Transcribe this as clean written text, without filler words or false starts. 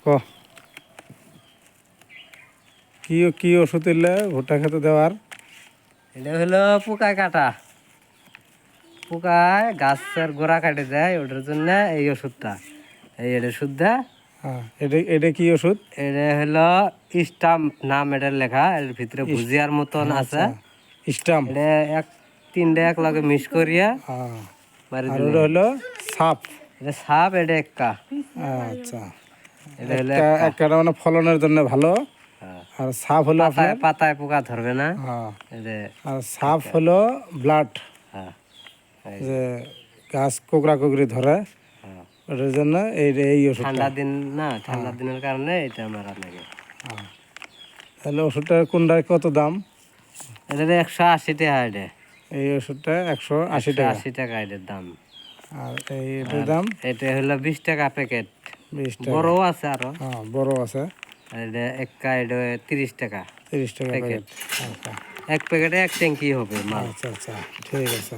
ক কি কি ওষুধ এলে ভুট্টা খেতে দেওয়ার? এটা হলো পোকা কাটা, পোকায় গাছের গোড়া কাটে দেয়, ওটার জন্য এই ওষুধটা, এটা ওষুধটা। হ্যাঁ, এটা এটা কি ওষুধ? এটা হলো স্টাম্প নাম, এটার লেখা, এর ভিতরে ইস- ভুজিয়ার মতন হ্যাঁ, আছে। আচ্ছা, স্টাম্প। এটা তিনটে এক লগে মিক্স করিয়া হ্যাঁ, মারি আর দিলে। ওটা হলো সাপ। এটা সাপ, এটা এক্কা। আচ্ছা, এটা হলো একটা এক্কা। একটা মানে ফলনের জন্য ভালো, হ্যাঁ। আর সাপ হলো পাতায় আপনার। পাতায় পোকা ধরবে না। হ্যাঁ, এটা আর সাপ হলো ব্লাড, হ্যাঁ, যে গাছ কোকড়া কোকড়ি ধরে, হ্যাঁ। ওটার জন্য এই এই ওষুধটা। ঠান্ডা দিন না, ঠান্ডা দিনের কারণে এটা মারা লাগে। তাহলে ওষুধটা কোনটায় কত দাম? এটা 180 টাকা, এটা এই ওষুধটা 180 টাকা। 180 টাকা এটার দাম। আর এটার আর দাম এটা হলো 20 টাকা প্যাকেট। 20 টাকা। বড়ও আছে আরো। হ্যাঁ, বড় আছে। আর এটা এটা 30 টাকা 30 টাকা প্যাকেট। প্যাকেট। আচ্ছা এক প্যাকেটে এক ট্যাঙ্কি হবে মাল। আচ্ছা, আচ্ছা, ঠিক আছে।